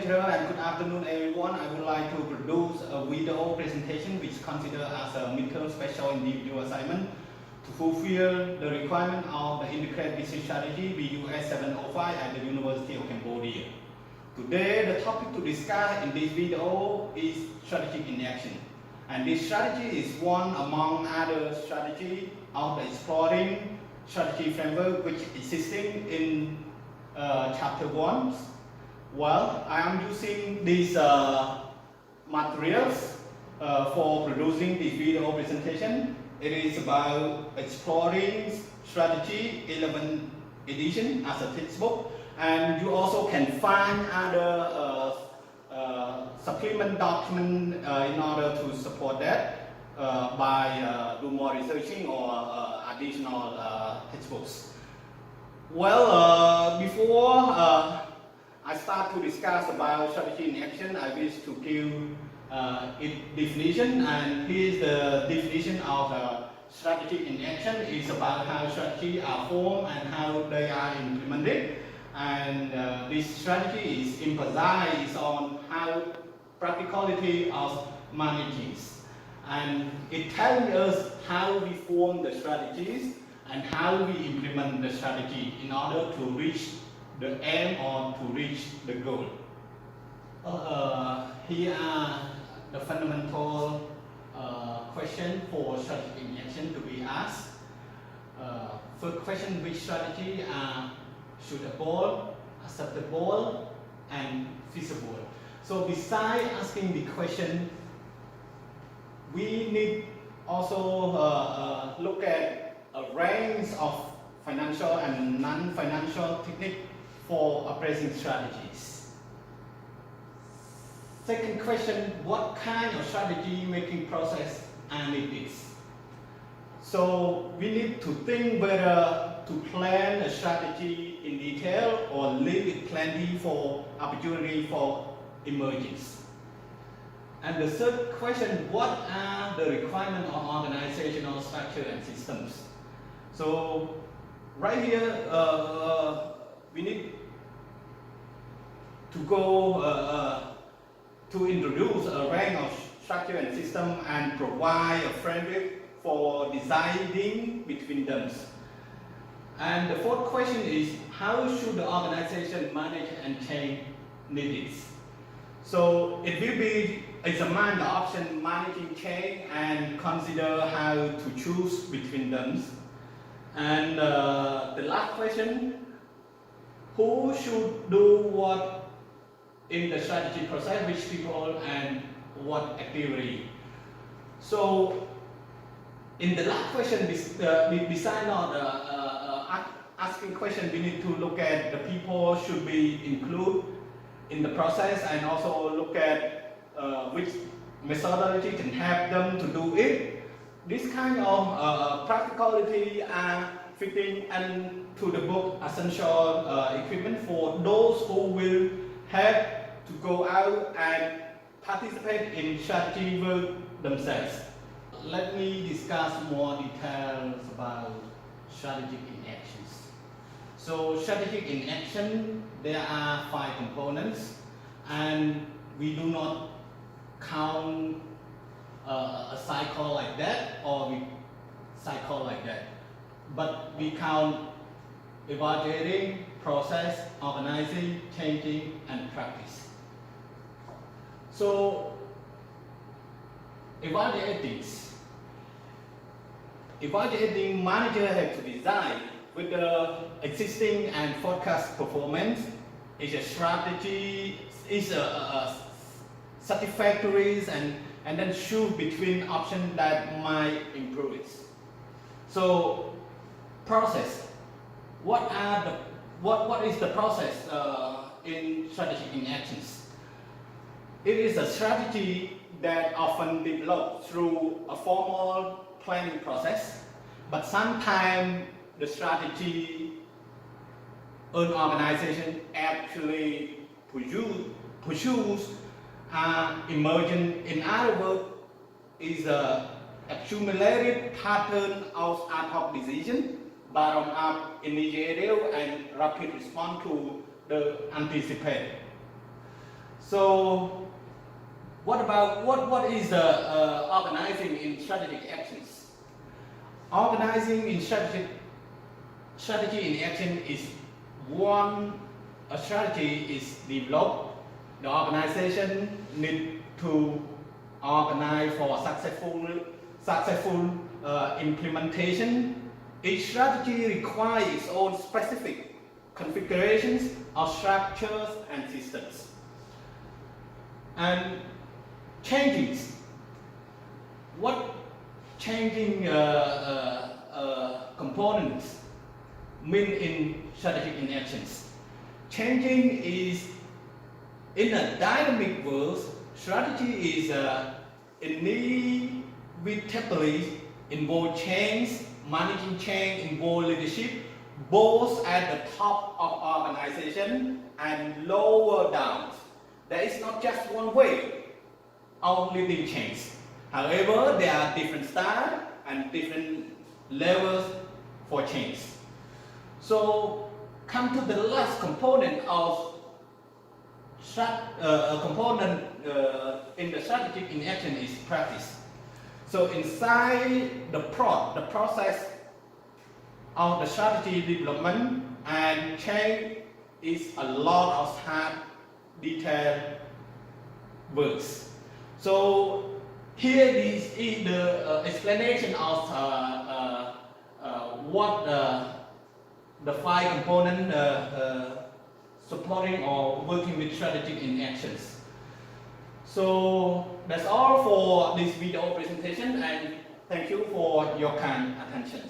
later and good afternoon everyone. I would like to produce a video presentation which considered as a midterm special individual assignment to fulfill the requirement of the Integrated Business Strategy BUS705 at the University of Cambodia. Today the topic to discuss in this video is strategy in action. And this strategy is one among other strategies of the exploring strategy framework which is existing in chapter 1. Well, I am using these materials for producing this video presentation. It is about exploring strategy 11th edition as a textbook, and you also can find other supplement document in order to support that by do more researching or additional textbooks. Well, before I start to discuss about strategy in action, I wish to give its definition, and here's the definition of strategy in action. It's about how strategies are formed and how they are implemented, and this strategy is emphasized on how practicality of managing, and it tells us how we form the strategies and how we implement the strategy in order to reach the aim or to reach the goal. Here are the fundamental questions for strategy in action to be asked. First question: which strategy are suitable, acceptable, and feasible? So besides asking the question, we need also look at a range of financial and non-financial techniques for appraising strategies. Second question: what kind of strategy making process are needed? So we need to think whether to plan a strategy in detail or leave it plenty for opportunity for emergence. And the third question: what are the requirements of organizational structure and systems? So right here, we need to go to introduce a range of structure and system and provide a framework for deciding between them. And the fourth question is: how should the organization manage and change needs? So it will be examine the option managing change and consider how to choose between them. And the last question: who should do what in the strategy process, which people and what activity? So in the last question, besides not asking question, we need to look at the people should be included in the process, and also look at which methodology can help them to do it. This kind of practicality are fitting into the book essential equipment for those who will have to go out and participate in strategy work themselves. Let me discuss more details about strategic in actions. So strategic in action, there are 5 components, and we do not count a cycle like that or we cycle like that, but we count evaluating, process, organizing, changing, and practice. So evaluating manager have to design with the existing and forecast performance. Is a strategy, is a satisfactory, and then choose between options that might improve it. So process. What is the process in strategy in actions? It is a strategy that often developed through a formal planning process, but sometimes the strategy an organization actually pursues emergent. In other words, is a accumulated pattern of ad hoc decision, bottom-up initiative, and rapid response to the anticipated. So what is the organizing in strategic actions? Organizing in strategy in action is a strategy is developed. The organization need to organize for successful implementation. Each strategy requires its own specific configurations of structures and systems. And changes. What changing components mean in strategic in actions? Changing is in a dynamic world. Strategy is inevitably involve change. Managing change involve leadership, both at the top of organization and lower down. There is not just one way of leading change. However, there are different styles and different levels for change. So, come to the last component of in the strategic in action is practice. So inside the process of the strategy development and change is a lot of hard detailed works. So here is the explanation of what the 5 components supporting or working with strategic in actions. So that's all for this video presentation, and thank you for your kind attention.